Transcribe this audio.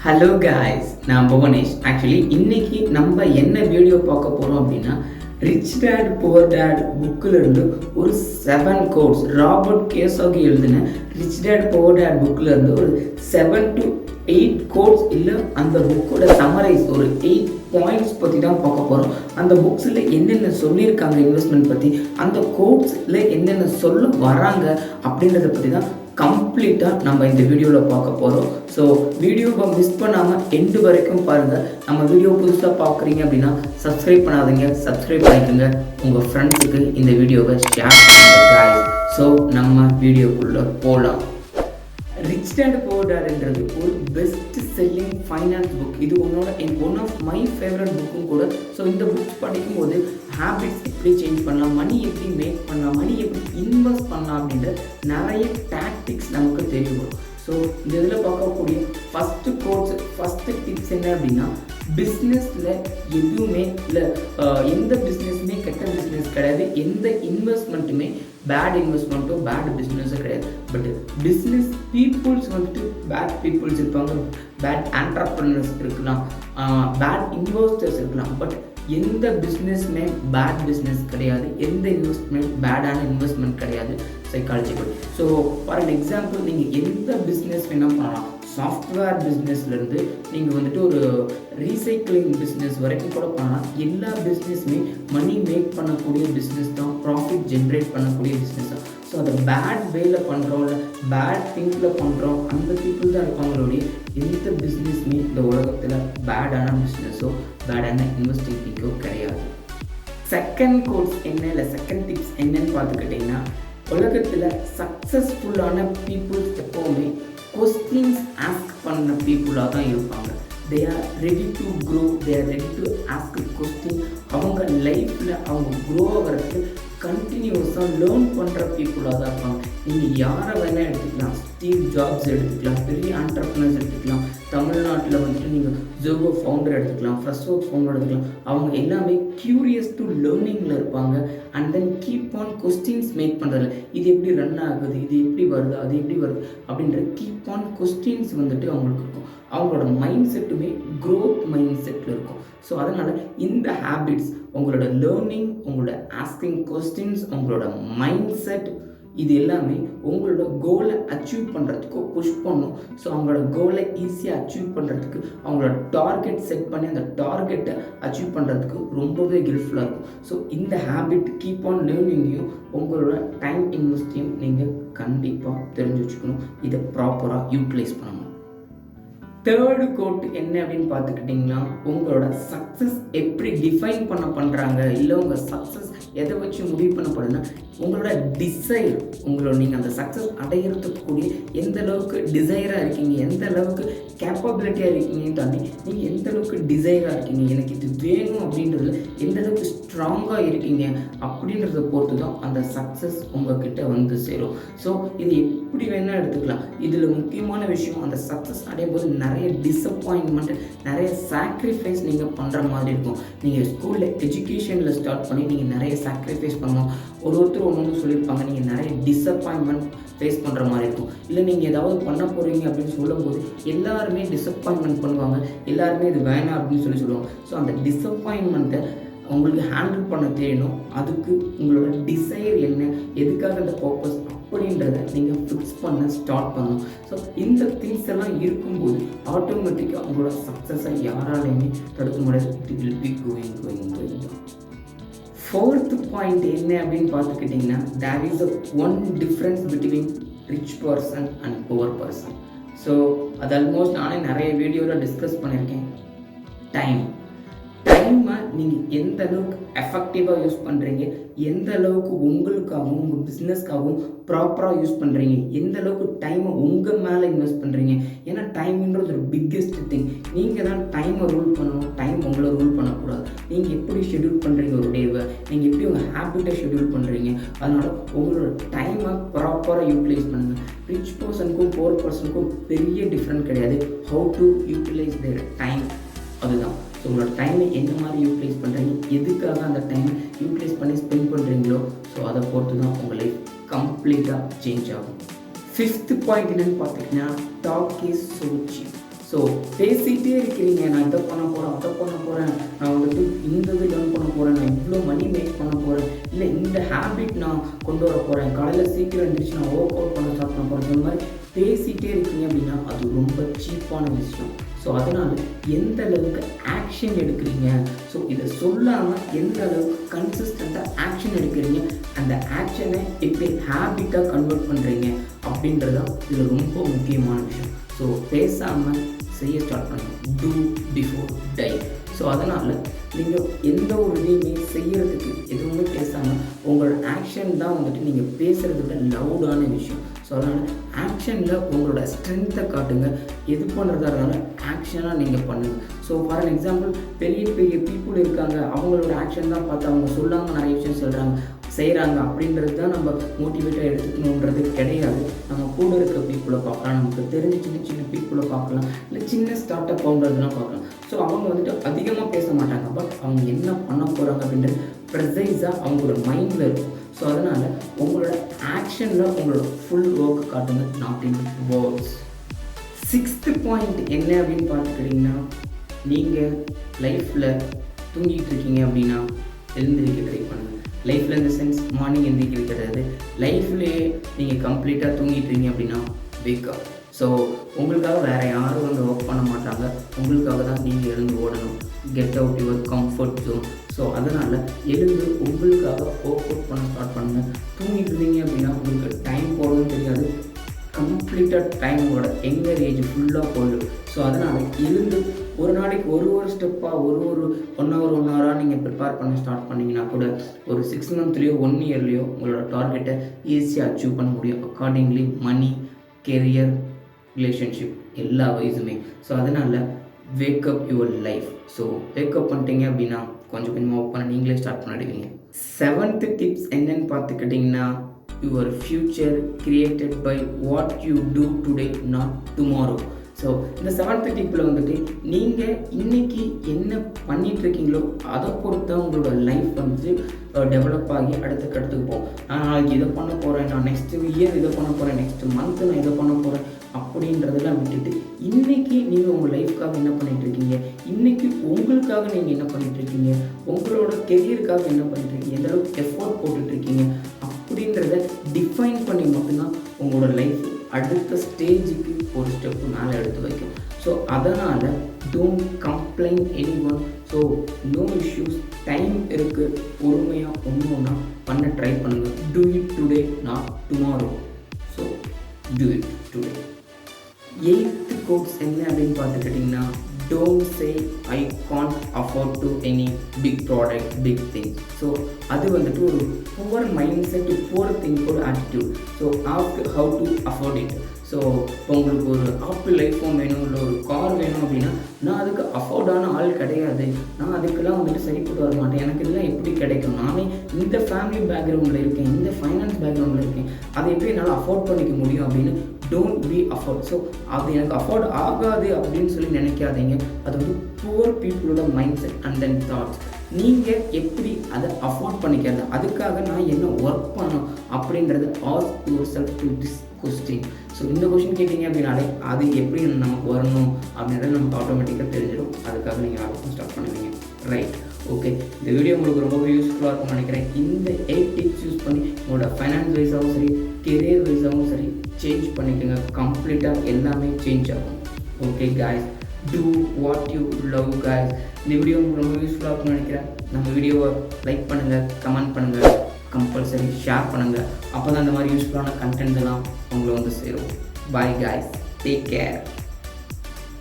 Hello guys, நான் Bhuvanesh. Actually இன்னைக்கு நம்ம என்ன வீடியோ பார்க்க போகிறோம் அப்படின்னா, ரிச் டேட் புவர் டேட் புக்கில் இருந்து ஒரு 7 கோட்ஸ், ராபர்ட் கியோசாகி எழுதின ரிச் டேட் புவர் டேட் புக்கில் இருந்து ஒரு 7 to 8 கோட்ஸ் இல்லை அந்த புக்கோட சமரைஸ் ஒரு 8 பாயிண்ட்ஸ் பற்றி தான் பார்க்க போகிறோம். அந்த புக்ஸில் என்னென்ன சொல்லியிருக்காங்க இன்வெஸ்ட்மெண்ட் பற்றி, அந்த கோட்ஸில் என்னென்ன சொல்ல வராங்க அப்படின்றத பற்றி தான் கம்ப்ளீட்டாக நம்ம இந்த வீடியோவில் பார்க்க போகிறோம். ஸோ வீடியோவை மிஸ் பண்ணாமல் எண்டு வரைக்கும் பாருங்கள். நம்ம வீடியோ புதுசாக பார்க்குறீங்க அப்படின்னா சப்ஸ்கிரைப் பண்ணாதீங்க, சப்ஸ்கிரைப் பண்ணிக்கோங்க. உங்கள் ஃப்ரெண்ட்ஸுக்கு இந்த வீடியோவை ஷேர் பண்ணுங்கள் guys. ஸோ நம்ம வீடியோக்குள்ளே போகலாம். ரிச் டேட் புவர் டேட்ன்றது ஒரு பெஸ்ட் செல்லிங் ஃபைனான்ஸ் புக். இது ஒன் ஆஃப் மை ஃபேவரட் புக்கும் கூட. ஸோ இந்த புக் படிக்கும்போது ஹேபிட்ஸ் எப்படி சேஞ்ச் பண்ணலாம், மணி எப்படி மேக் பண்ணலாம், மணி எப்படி இன்வெஸ்ட் பண்ணலாம் அப்படின்ற நிறைய டாக்டிக்ஸ் நமக்கு தெரிய வரும். ஸோ இந்த இதில் பார்க்கக்கூடிய ஃபஸ்ட்டு டிப்ஸ் என்ன அப்படின்னா, பிஸ்னஸில் எதுவுமே இல்லை, எந்த பிஸ்னஸுமே கெட்ட பிஸ்னஸ் கிடையாது, எந்த இன்வெஸ்ட்மெண்ட்டுமே பேட் இன்வெஸ்ட்மெண்ட்டோ பேட் பிஸ்னஸோ கிடையாது. பட் பிஸ்னஸ் பீப்புள்ஸ் வந்துட்டு பேட் பீப்புள்ஸ் இருப்பாங்க, பேட் ஆண்டர்ப்ரனர்ஸ் இருக்கலாம், பேட் இன்வெஸ்டர்ஸ் இருக்கலாம். பட் எந்த பிஸ்னஸ்மே பேட் பிஸ்னஸ் கிடையாது, எந்த இன்வெஸ்ட்மெண்ட் பேடான இன்வெஸ்ட்மெண்ட் கிடையாது psychological. So for an example, நீங்கள் எந்த பிஸ்னஸ் வேணால் பண்ணலாம். சாஃப்ட்வேர் பிஸ்னஸ்லேருந்து நீங்கள் வந்துட்டு ஒரு ரீசைக்கிளிங் பிஸ்னஸ் வரைக்கும் கூட பண்ணலாம். எல்லா பிஸ்னஸுமே மணி மேக் பண்ணக்கூடிய பிஸ்னஸ் தான், ப்ராஃபிட் ஜென்ரேட் பண்ணக்கூடிய பிஸ்னஸ் தான். ஸோ அதை பேட் வேல பண்ணுறோம், இல்லை பேட் திங்கில் பண்ணுறோம், அந்த பீப்புள் தான் இருப்பாங்களுடைய எந்த பிஸ்னஸுமே இந்த உலகத்தில் பேடான பிஸ்னஸோ பேடான இன்வெஸ்டிங் திங்கோ கிடையாது. செகண்ட் கோர்ஸ் என்ன, இல்லை செகண்ட் டிப்ஸ் என்னன்னு பார்த்துக்கிட்டிங்கன்னா, உலகத்தில் சக்ஸஸ்ஃபுல்லான பீப்புள்ஸ் எப்போவுமே கொஸ்டின்ஸ் ஆஸ்க் பண்ண பீப்புளாக தான் இருப்பாங்க. They are ready to grow, they are ready to ask question. அவங்க லைஃப்பில் அவங்க க்ரோ ஆகிறதுக்கு கண்டினியூஸாக லேர்ன் பண்ணுற பீப்புளாக தான் இருப்பாங்க. நீங்கள் யாரை வேணால் எடுத்துக்கலாம், ஸ்டீவ் ஜாப்ஸ் எடுத்துக்கலாம், பெரிய ஆண்டர்ப்ரனர்ஸ் எடுத்துக்கலாம், தமிழ்நாட்டில் வந்துட்டு நீங்கள் ஜோகோ ஃபவுண்டர் எடுத்துக்கலாம், ஃப்ரெஷ்ஷோ ஃபவுண்டர் எடுத்துக்கலாம். அவங்க எல்லாமே க்யூரியஸ் டு லேர்னிங்கில் இருப்பாங்க. And then keep on questions make பண்ணுறதில்ல, இது எப்படி ரன் ஆகுது, இது எப்படி வருது, அது எப்படி வருது அப்படின்ற கீப் ஆன் கொஸ்டின்ஸ் வந்துட்டு அவங்களுக்கு இருக்கும். அவங்களோட மைண்ட் செட்டுமே க்ரோத் மைண்ட் செட்டில் இருக்கும். ஸோ அதனால் இந்த ஹேபிட்ஸ், உங்களோட லேர்னிங், உங்களோட ஆஸ்கிங் கொஸ்டின்ஸ், உங்களோட மைண்ட் செட், இது எல்லாமே உங்களோட கோலை அச்சீவ் பண்ணுறதுக்கு புஷ் பண்ணும். ஸோ அவங்களோட கோலை ஈஸியாக அச்சீவ் பண்ணுறதுக்கு, அவங்களோட டார்கெட் செட் பண்ணி அந்த டார்கெட்டை அச்சீவ் பண்ணுறதுக்கு ரொம்பவே ஹெல்ப்ஃபுல்லாக இருக்கும். ஸோ இந்த ஹேபிட் கீப் ஆன் லேர்னிங்கையும் உங்களோட டைம் இன்வெஸ்டையும் நீங்கள் கண்டிப்பாக தெரிஞ்சு வச்சுக்கணும். இதை ப்ராப்பராக யூட்டிலைஸ் பண்ணணும். தேர்டு கோட் என்ன அப்படின்னு பார்த்துக்கிட்டிங்கன்னா, உங்களோட சக்ஸஸ் எப்படி டிஃபைன் பண்ணுறாங்க, இல்லை உங்கள் சக்ஸஸ் எதை வச்சு முடிவு பண்ணப்படுதுன்னா, உங்களோட டிசைர், நீங்கள் அந்த சக்ஸஸ் அடையிறதுக்கு கூடிய எந்த அளவுக்கு டிசைராக இருக்கீங்க, எந்த அளவுக்கு கேப்பபிலிட்டியாக இருக்கீங்கன்னு தாண்டி நீங்கள் எந்த அளவுக்கு டிசைராக இருக்கீங்க, எனக்கு இது வேணும் அப்படின்றது எந்த அளவுக்கு ஸ்ட்ராங்காக இருக்கீங்க அப்படின்றத பொறுத்து தான் அந்த சக்ஸஸ் உங்ககிட்ட வந்து சேரும். ஸோ இது எப்படி வேணால் எடுத்துக்கலாம். இதில் முக்கியமான விஷயம், அந்த சக்ஸஸ் அடையும் போது நிறைய டிசப்பாயின்மெண்ட், நிறைய சாக்ரிஃபைஸ் நீங்கள் பண்ணுற மாதிரி இருக்கும். நீங்கள் ஸ்கூலில் எஜுகேஷனில் ஸ்டார்ட் பண்ணி நீங்கள் நிறைய சாக்ரிஃபைஸ் பண்ணணும். ஒருத்தர் ஒன்று சொல்லியிருப்பாங்க, நீங்கள் நிறைய டிசப்பாயின்மெண்ட் ஃபேஸ் பண்ணுற மாதிரி இருக்கும். இல்லை நீங்கள் ஏதாவது பண்ண போகிறீங்க அப்படின்னு சொல்லும்போது எல்லாருமே டிசப்பாயின்மெண்ட் பண்ணுவாங்க, எல்லாருமே இது வேணாம் அப்படின்னு சொல்லுவாங்க. ஸோ அந்த டிசப்பாயின்மெண்ட்டை உங்களுக்கு ஹேண்டில் பண்ண தெரியணும். அதுக்கு உங்களோட டிசைர் என்ன, எதுக்காக அந்த பர்பஸ் அப்படின்றத நீங்கள் ஃபிக்ஸ் பண்ண ஸ்டார்ட் பண்ணணும். ஸோ இந்த திங்ஸ் எல்லாம் இருக்கும்போது ஆட்டோமேட்டிக்காக உங்களோட சக்ஸஸை யாராலையுமே தடுக்க முடியாது. It will be going. Fourth point என்ன அப்படின்னு பார்த்துக்கிட்டிங்கன்னா, there is one difference between rich person and poor person. So அது ஆல்மோஸ்ட் நானே நிறைய வீடியோவில் டிஸ்கஸ் பண்ணியிருக்கேன். டைமை நீங்கள் எந்த அளவுக்கு எஃபெக்டிவாக யூஸ் பண்ணுறீங்க, எந்த அளவுக்கு உங்களுக்காகவும் உங்கள் பிஸ்னஸ்க்காகவும் ப்ராப்பராக யூஸ் பண்ணுறீங்க, எந்த அளவுக்கு டைமை உங்கள் மேலே இன்வெஸ்ட் பண்ணுறீங்க. ஏன்னா டைம்ன்றது ஒரு பிக்கெஸ்ட் திங். நீங்கள் தான் டைமை ரூல் பண்ணணும், டைம் உங்களை ரூல் பண்ணக்கூடாது. நீங்கள் எப்படி ஷெட்யூல் பண்ணுறீங்க ஒரு டேவை, நீங்கள் எப்படி உங்கள் ஹேபிட்டை ஷெட்யூல் பண்ணுறீங்க, அதனால் உங்களோட டைமை ப்ராப்பராக யூட்டிலைஸ் பண்ணுங்கள். ரிச் பர்சனுக்கும் புவர் பர்சனுக்கும் பெரிய டிஃப்ரெண்ட் கிடையாது. How to utilise their time, அதுதான். ஸோ உங்களோட டைமை என்ன மாதிரி யூட்டிலைஸ் பண்ணுறீங்க, எதுக்காக அந்த டைமை யூட்டிலைஸ் பண்ணி ஸ்பெண்ட் பண்ணுறீங்களோ, ஸோ அதை பொறுத்து தான் உங்கள் லைஃப் கம்ப்ளீட்டாக சேஞ்ச் ஆகும். ஃபிஃப்த் பாயிண்ட் என்னென்னு பார்த்திங்கன்னா, talk is so cheap. So பேசிகிட்டே இருக்கிறீங்க, நான் இதை பண்ண போகிறேன், அதை பண்ண போகிறேன், நான் வந்துட்டு இந்த இது லேர்ன் பண்ண போகிறேன், நான் இவ்வளோ மணி மேக் பண்ண போகிறேன், இல்லை இந்த ஹேபிட் நான் கொண்டு வர போகிறேன், காலையில் சீக்கிரம் எழுந்திரிச்சு நான் ஒர்க் அவுட் பண்ண ஸ்டார்ட் பண்ண போகிறேன், இந்த மாதிரி பேசிகிட்டே இருக்கீங்க அப்படின்னா அது ரொம்ப சீப்பான விஷயம். ஸோ அதனால் எந்த அளவுக்கு ஆக்ஷன் எடுக்கிறீங்க, ஸோ இதை சொல்லாமல் எந்த அளவுக்கு கன்சிஸ்டண்ட்டாக ஆக்ஷன் எடுக்கிறீங்க, அந்த ஆக்ஷனை எப்படி ஹேபிட்டாக கன்வெர்ட் பண்ணுறீங்க அப்படின்றதான் இதில் ரொம்ப முக்கியமான விஷயம். ஸோ பேசாமல் செய்ய ஸ்டார்ட் பண்ணுங்கள். Two before tie. ஸோ அதனால் நீங்கள் எந்த ஒரு இதையுமே செய்கிறதுக்கு எதுவுமே பேசாமல் உங்களோட ஆக்ஷன் தான் வந்துட்டு நீங்கள் பேசுகிறத விட லவுடான விஷயம். ஸோ அதனால் ஆக்ஷனில் உங்களோட ஸ்ட்ரென்த்தை காட்டுங்க. எது பண்ணுறதா இருந்தாலும் ஆக்ஷனாக நீங்கள் பண்ணுங்கள். ஸோ ஃபார் எக்ஸாம்பிள் பெரிய பெரிய பீப்புள் இருக்காங்க, அவங்களோட ஆக்ஷன் தான் பார்த்து அவங்க சொல்லாமல் நிறைய விஷயம் செய்கிறாங்க அப்படின்றது தான் நம்ம மோட்டிவேட்டாக எடுத்துக்கணுன்றது கிடையாது. நம்ம கூட இருக்கிற பீப்புளை பார்க்கலாம், நமக்கு தெரிஞ்ச சின்ன சின்ன பீப்புளை பார்க்கலாம், இல்லை சின்ன ஸ்டார்ட் அப் ஃபவுண்டர்ஸ்லாம் பார்க்கலாம். ஸோ அவங்க வந்துட்டு அதிகமாக பேச மாட்டாங்க, பட் அவங்க என்ன பண்ண போகிறாங்க அப்படின்றது ப்ரெசைஸாக அவங்களோட மைண்டில் இருக்கும். ஸோ அதனால் உங்களோட ஆக்ஷனில் உங்களோட ஃபுல் ஒர்க் காட்டுங்க, not in words. 6th point என்ன அப்படின்னு பார்த்துக்கிட்டிங்கன்னா, நீங்கள் லைஃப்பில் தூங்கிட்டு இருக்கீங்க அப்படின்னா எழுந்திரிக்க ட்ரை பண்ணுங்கள். லைஃப்பில் இந்த சென்ஸ் மார்னிங் எழுந்திரிக்கிறது கிடையாது, லைஃப்லேயே நீங்கள் கம்ப்ளீட்டாக தூங்கிட்டுருங்க அப்படின்னா வேக்கப். ஸோ உங்களுக்காக வேறு யாரும் வந்து ஒர்க் பண்ண மாட்டாங்க, உங்களுக்காக தான் நீங்கள் எழுந்து ஓடணும். Get out your comfort zone. So அதனால் எழுந்து உங்களுக்காக ஒர்க் அவுட் பண்ண ஸ்டார்ட் பண்ணுங்கள். தூங்கிட்டு இருந்தீங்க அப்படின்னா உங்களுக்கு டைம் போகிறதும் தெரியாது, கம்ப்ளீட்டாக டைமோட எங்கர் ஏஜ் ஃபுல்லாக போயிடும். ஸோ அதனால் எழுந்து ஒரு நாளைக்கு ஒரு ஸ்டெப்பாக ஒரு 1 ஹவராக நீங்கள் ப்ரிப்பேர் பண்ண ஸ்டார்ட் பண்ணிங்கன்னா கூட ஒரு 6 மந்த்லேயோ 1 இயர்லேயோ உங்களோட டார்கெட்டை ஈஸியாக அச்சீவ் பண்ண முடியும். அக்கார்டிங்லி மனி, கெரியர், ரிலேஷன்ஷிப் எல்லா வயசுமே. ஸோ அதனால் wake up your life. So wake up பண்ணிட்டீங்க அப்படின்னா கொஞ்சம் கொஞ்சமாக ஒர்க் பண்ண நீங்களே ஸ்டார்ட் பண்ணிடுவீங்க. 7th டிப்ஸ் என்னன்னு பார்த்துக்கிட்டிங்கன்னா, your future created by what you do today not tomorrow. So இந்த 7th டிப்பில் வந்துட்டு நீங்கள் இன்றைக்கி என்ன பண்ணிகிட்ருக்கீங்களோ அதை பொறுத்து தான் உங்களோட லைஃப் வந்து டெவலப் ஆகி அடுத்த கட்டத்துக்கு போகும். நான் நாளைக்கு இதை பண்ண போகிறேன், நான் நெக்ஸ்ட் இயர் இதை பண்ண போகிறேன், நெக்ஸ்ட் மந்த்து நான் இதை பண்ண போகிறேன் அப்படின்றதெல்லாம் விட்டுட்டு இன்றைக்கி நீங்கள் உங்கள் லைஃப்காக என்ன பண்ணிகிட்ருக்கீங்க, இன்றைக்கி உங்களுக்காக நீங்கள் என்ன பண்ணிகிட்ருக்கீங்க, உங்களோட கெரியருக்காக என்ன பண்ணிகிட்ருக்கீங்க, எந்த அளவுக்கு எஃபோர்ட் போட்டுட்ருக்கீங்க அப்படின்றத டிஃபைன் பண்ணி மட்டும்தான் உங்களோட லைஃப் அடுத்த ஸ்டேஜுக்கு ஒரு ஸ்டெப்பு மேலே எடுத்து வைக்கும். ஸோ அதனால் don't complaint anyone. So no issues, time இருக்குது, பொறுமையாக ஒன்று பண்ண ட்ரை பண்ணுங்கள். Do it today not tomorrow. So do it today. 8th quotes என்ன அப்படின்னு பார்த்துக்கிட்டிங்கன்னா, don't say I can't afford to any big product, big thing. So அது வந்துட்டு ஒரு புவர் மைண்ட் செட், புவர் திங்கோட attitude. So ask how to afford it. So இப்போ உங்களுக்கு ஒரு ஆப்பிள் ஐஃபோன் வேணும், இல்லை ஒரு கார் வேணும் அப்படின்னா நான் அதுக்கு அஃபோர்டான ஆள் கிடையாது, நான் அதுக்கெல்லாம் வந்துட்டு சரிப்பட்டு வர மாட்டேன், எனக்கு இதெல்லாம் எப்படி கிடைக்கும், நானே இந்த ஃபேமிலி பேக்ரவுண்டில் இருக்கேன், இந்த ஃபைனான்ஸ் பேக்ரவுண்டில் இருக்கேன், அதை எப்படி என்னால் அஃபோர்ட் பண்ணிக்க முடியும் அப்படின்னு டோன்ட் பி அஃபோர்ட். ஸோ அது எனக்கு அஃபோர்ட் ஆகாது அப்படின்னு சொல்லி நினைக்காதீங்க. அது வந்து புவர் பீப்புளோட mind set and then thoughts. நீங்கள் எப்படி அதை அஃபோர்ட் பண்ணிக்கிறது, அதுக்காக நான் என்ன ஒர்க் பண்ணணும் அப்படின்றது ask your self to this question. So இந்த கொஸ்டின் கேட்டிங்க அப்படின்னாலே அது எப்படி நமக்கு வரணும் அப்படின்றது நமக்கு ஆட்டோமேட்டிக்காக தெரிஞ்சிடும். அதுக்காக நீங்கள் ஆர்வம் ஸ்டார்ட் பண்ணுவீங்க. Right, okay. இந்த வீடியோ உங்களுக்கு ரொம்ப யூஸ்ஃபுல்லாக இருக்கும்னு நினைக்கிறேன். இந்த 8 டிப்ஸ் யூஸ் பண்ணி உங்களோட ஃபைனான்ஸ் வைஸாகவும் சரி, கெரியர் வைஸாகவும் சரி சேஞ்ச் பண்ணிக்கோங்க. கம்ப்ளீட்டாக எல்லாமே சேஞ்ச் ஆகும். Okay guys, do what you love guys. இந்த வீடியோ உங்களுக்கு ரொம்ப யூஸ்ஃபுல்லாக இருக்கும்னு நினைக்கிறேன். நம்ம வீடியோவை லைக் பண்ணுங்கள், கமெண்ட் பண்ணுங்கள், கம்பல்சரி ஷேர் பண்ணுங்கள். அப்போ தான் இந்த மாதிரி யூஸ்ஃபுல்லான கண்டென்ட் எல்லாம் உங்களை வந்து சேரும். Bye guys, take care.